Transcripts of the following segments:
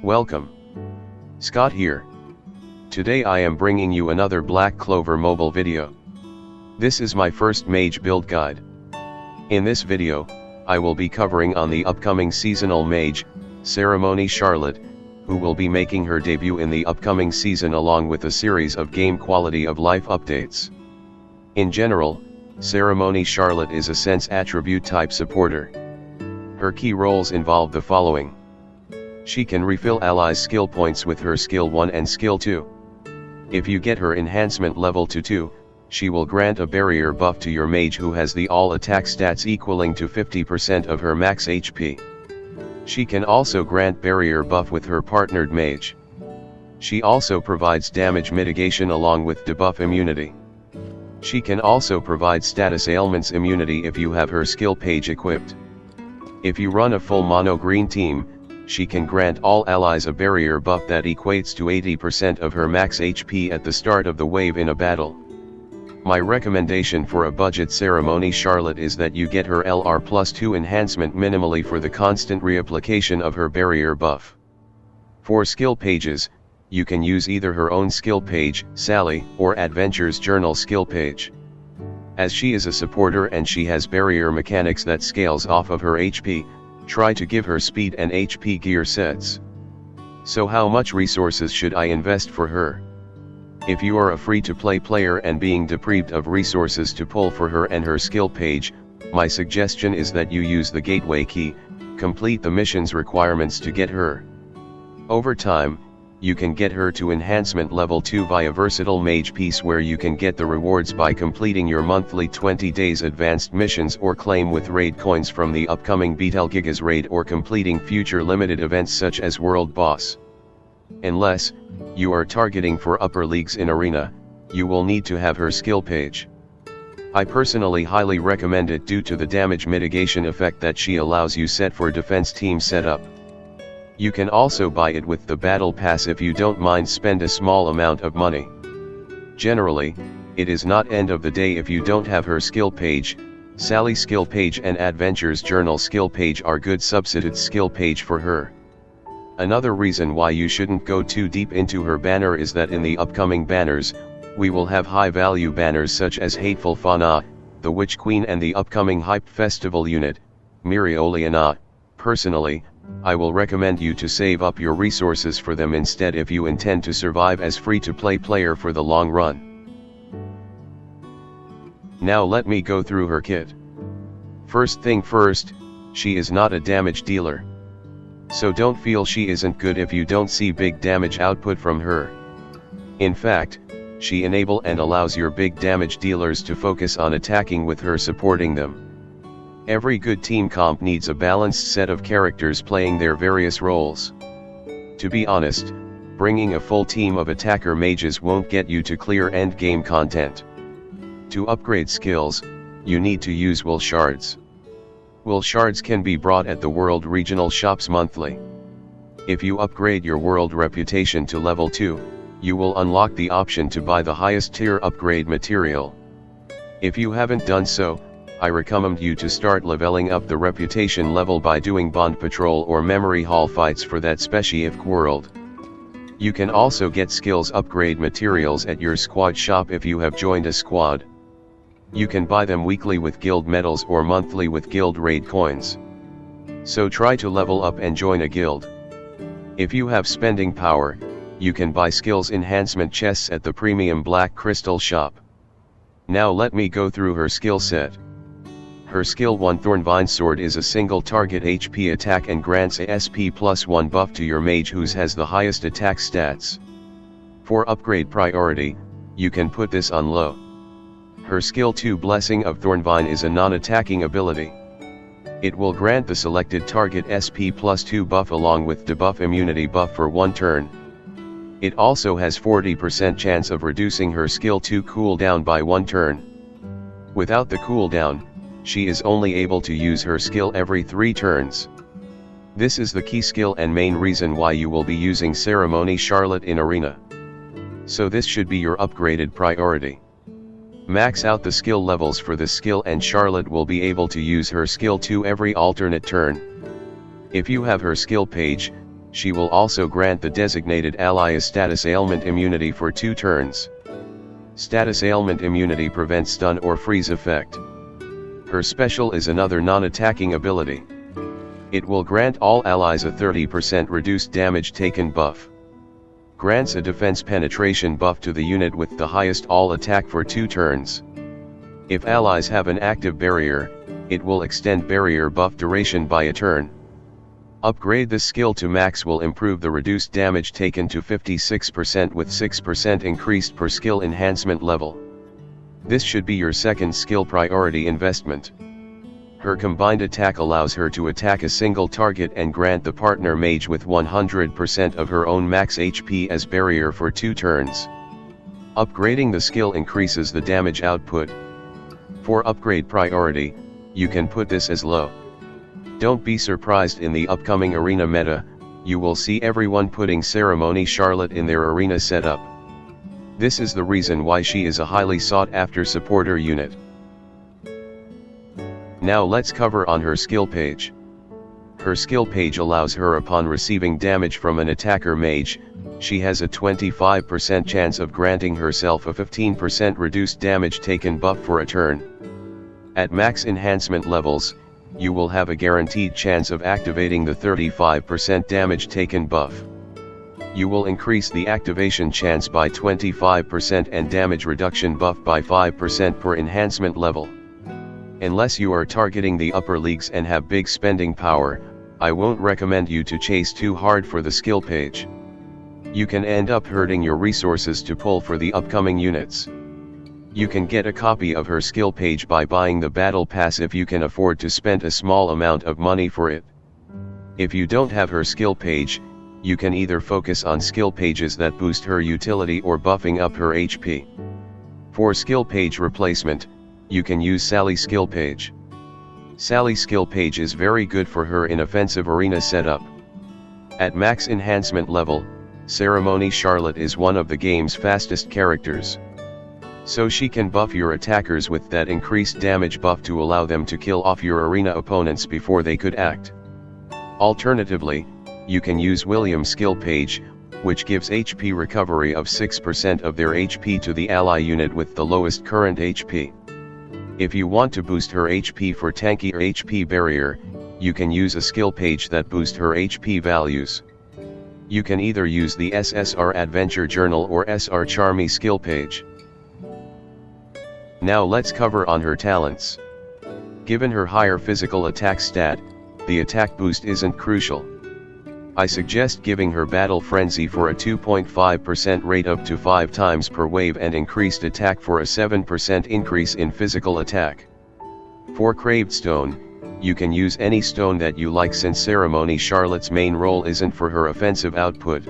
Welcome. Scott here. Today I am bringing you another Black Clover mobile video. This is my first Mage build guide. In this video, I will be covering on the upcoming seasonal Mage, Ceremony Charlotte, who will be making her debut in the upcoming season along with a series of game quality of life updates. In general, Ceremony Charlotte is a sense attribute type supporter. Her key roles involve the following. She can refill allies' skill points with her skill 1 and skill 2. If you get her enhancement level to 2, she will grant a barrier buff to your mage who has the all attack stats equaling to 50% of her max HP. She can also grant barrier buff with her partnered mage. She also provides damage mitigation along with debuff immunity. She can also provide status ailments immunity if you have her skill page equipped. If you run a full mono green team, she can grant all allies a barrier buff that equates to 80% of her max HP at the start of the wave in a battle. My recommendation for a budget Ceremony Charlotte is that you get her LR plus 2 enhancement minimally for the constant reapplication of her barrier buff. For skill pages, you can use either her own skill page, Sally, or Adventure's Journal skill page. As she is a supporter and she has barrier mechanics that scales off of her HP, try to give her speed and HP gear sets. So how much resources should I invest for her? If you are a free-to-play player and being deprived of resources to pull for her and her skill page, my suggestion is that you use the gateway key, complete the mission's requirements to get her. Over time, you can get her to enhancement level 2 via versatile mage piece where you can get the rewards by completing your monthly 20 days advanced missions or claim with raid coins from the upcoming Betelgeuse raid or completing future limited events such as World Boss. Unless you are targeting for upper leagues in Arena, you will need to have her skill page. I personally highly recommend it due to the damage mitigation effect that she allows you set for defense team setup. You can also buy it with the battle pass if you don't mind spend a small amount of money. Generally, it is not end of the day if you don't have her skill page. Sally skill page and Adventure's Journal skill page are good substitute skill page for her. Another reason why you shouldn't go too deep into her banner is that in the upcoming banners, we will have high value banners such as Hateful Fauna, the Witch Queen and the upcoming Hype Festival unit, Mirioliana. Personally, I will recommend you to save up your resources for them instead if you intend to survive as free-to-play player for the long run. Now let me go through her kit. First thing first, she is not a damage dealer. So don't feel she isn't good if you don't see big damage output from her. In fact, she enables and allows your big damage dealers to focus on attacking with her supporting them. Every good team comp needs a balanced set of characters playing their various roles. To be honest, bringing a full team of attacker mages won't get you to clear endgame content. To upgrade skills, you need to use will shards. Will shards can be brought at the world regional shops monthly. If you upgrade your world reputation to level 2, you will unlock the option to buy the highest tier upgrade material. If you haven't done so, I recommend you to start leveling up the reputation level by doing bond patrol or memory hall fights for that specific world. You can also get skills upgrade materials at your squad shop if you have joined a squad. You can buy them weekly with guild medals or monthly with guild raid coins. So try to level up and join a guild. If you have spending power, you can buy skills enhancement chests at the premium Black Crystal shop. Now let me go through her skill set. Her skill 1 Thornvine Sword is a single target HP attack and grants a SP plus 1 buff to your mage whose has the highest attack stats. For upgrade priority, you can put this on low. Her skill 2 Blessing of Thornvine is a non-attacking ability. It will grant the selected target SP plus 2 buff along with debuff immunity buff for 1 turn. It also has 40% chance of reducing her skill 2 cooldown by 1 turn. Without the cooldown, she is only able to use her skill every 3 turns. This is the key skill and main reason why you will be using Ceremony Charlotte in Arena. So this should be your upgraded priority. Max out the skill levels for this skill and Charlotte will be able to use her skill 2 every alternate turn. If you have her skill page, she will also grant the designated ally a status ailment immunity for 2 turns. Status ailment immunity prevents stun or freeze effect. Her special is another non-attacking ability. It will grant all allies a 30% reduced damage taken buff. Grants a defense penetration buff to the unit with the highest all attack for 2 turns. If allies have an active barrier, it will extend barrier buff duration by a turn. Upgrade this skill to max will improve the reduced damage taken to 56% with 6% increased per skill enhancement level. This should be your second skill priority investment. Her combined attack allows her to attack a single target and grant the partner mage with 100% of her own max HP as barrier for 2 turns. Upgrading the skill increases the damage output. For upgrade priority, you can put this as low. Don't be surprised in the upcoming arena meta, you will see everyone putting Ceremony Charlotte in their arena setup. This is the reason why she is a highly sought after supporter unit. Now let's cover on her skill page. Her skill page allows her upon receiving damage from an attacker mage, she has a 25% chance of granting herself a 15% reduced damage taken buff for a turn. At max enhancement levels, you will have a guaranteed chance of activating the 35% damage taken buff. You will increase the activation chance by 25% and damage reduction buff by 5% per enhancement level. Unless you are targeting the upper leagues and have big spending power, I won't recommend you to chase too hard for the skill page. You can end up hurting your resources to pull for the upcoming units. You can get a copy of her skill page by buying the battle pass if you can afford to spend a small amount of money for it. If you don't have her skill page, you can either focus on skill pages that boost her utility or buffing up her HP. For skill page replacement, you can use Sally's skill page. Sally's skill page is very good for her in offensive arena setup. At max enhancement level, Ceremony Charlotte is one of the game's fastest characters. So she can buff your attackers with that increased damage buff to allow them to kill off your arena opponents before they could act. Alternatively, you can use William's skill page, which gives HP recovery of 6% of their HP to the ally unit with the lowest current HP. If you want to boost her HP for tankier HP barrier, you can use a skill page that boosts her HP values. You can either use the SSR Adventure Journal or SR Charmy skill page. Now let's cover on her talents. Given her higher physical attack stat, the attack boost isn't crucial. I suggest giving her Battle Frenzy for a 2.5% rate up to 5 times per wave and increased attack for a 7% increase in physical attack. For Craved Stone, you can use any stone that you like since Ceremony Charlotte's main role isn't for her offensive output.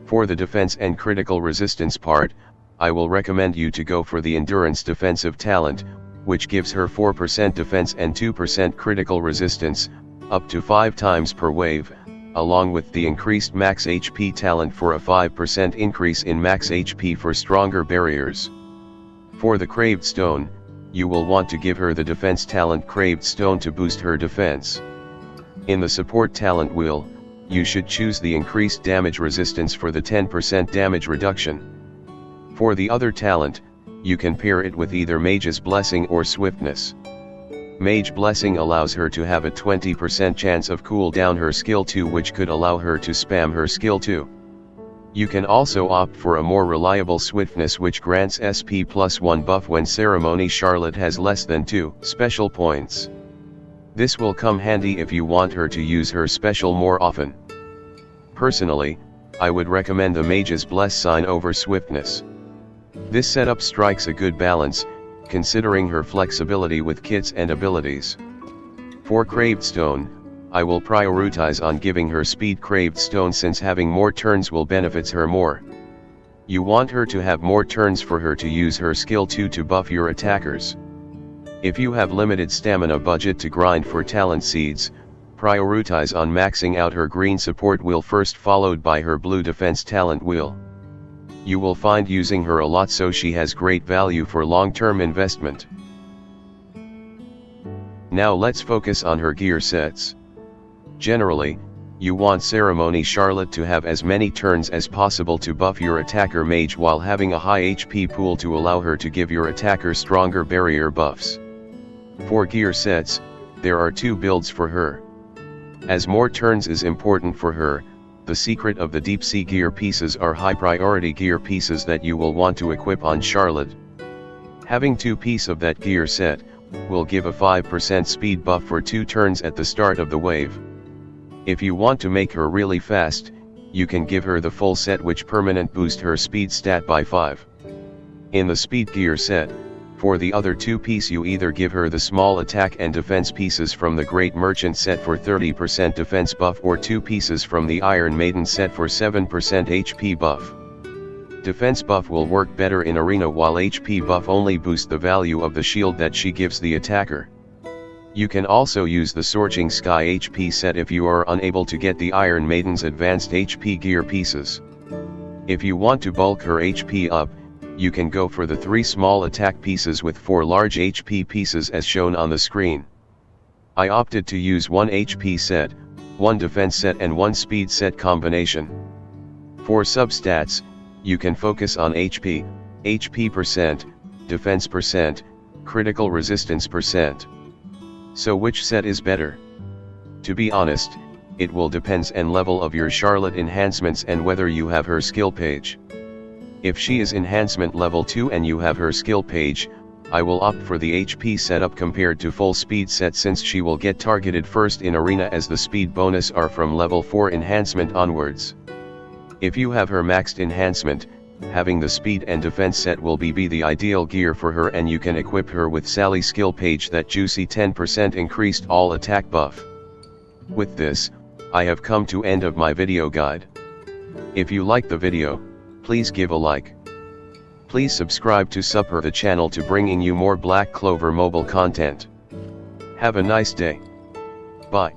For the defense and critical resistance part, I will recommend you to go for the Endurance defensive talent, which gives her 4% defense and 2% critical resistance, up to 5 times per wave, along with the increased max HP talent for a 5% increase in max HP for stronger barriers. For the Craved Stone, you will want to give her the defense talent Craved Stone to boost her defense. In the support talent wheel, you should choose the increased damage resistance for the 10% damage reduction. For the other talent, you can pair it with either Mage's Blessing or Swiftness. Mage Blessing allows her to have a 20% chance of cool down her skill 2, which could allow her to spam her skill 2. You can also opt for a more reliable Swiftness, which grants SP +1 buff when Ceremony Charlotte has less than 2 special points. This will come handy if you want her to use her special more often. Personally, I would recommend the Mage's Bless sign over Swiftness. This setup strikes a good balance, considering her flexibility with kits and abilities. For Craved Stone, I will prioritize on giving her Speed Craved Stone since having more turns will benefits her more. You want her to have more turns for her to use her skill 2 to buff your attackers. If you have limited stamina budget to grind for talent seeds, prioritize on maxing out her green support wheel first, followed by her blue defense talent wheel. You will find using her a lot, so she has great value for long-term investment. Now let's focus on her gear sets. Generally, You want Ceremony Charlotte to have as many turns as possible to buff your attacker Mage while having a high HP pool to allow her to give your attacker stronger barrier buffs. For gear sets, there are 2 builds for her. As more turns is important for her, the secret of the deep sea gear pieces are high priority gear pieces that you will want to equip on Charlotte. Having 2 pieces of that gear set will give a 5% speed buff for 2 turns at the start of the wave. If you want to make her really fast, you can give her the full set which permanent boost her speed stat by 5. In the speed gear set, for the other 2 pieces you either give her the small attack and defense pieces from the Great Merchant set for 30% defense buff or 2 pieces from the Iron Maiden set for 7% HP buff. Defense buff will work better in arena while HP buff only boosts the value of the shield that she gives the attacker. You can also use the Scorching Sky HP set if you are unable to get the Iron Maiden's advanced HP gear pieces. If you want to bulk her HP up, you can go for the 3 small attack pieces with 4 large HP pieces as shown on the screen. I opted to use 1 HP set, 1 defense set and 1 speed set combination. For substats, you can focus on HP, HP percent, defense percent, critical resistance percent. So which set is better? To be honest, it will depends on level of your Charlotte enhancements and whether you have her skill page. If she is enhancement level 2 and you have her skill page, I will opt for the HP setup compared to full speed set since she will get targeted first in arena as the speed bonus are from level 4 enhancement onwards. If you have her maxed enhancement, having the speed and defense set will be the ideal gear for her and you can equip her with Sally skill page that juicy 10% increased all attack buff. With this, I have come to end of my video guide. If you like the video, please give a like. Please subscribe to Super the channel to bringing you more Black Clover mobile content. Have a nice day. Bye.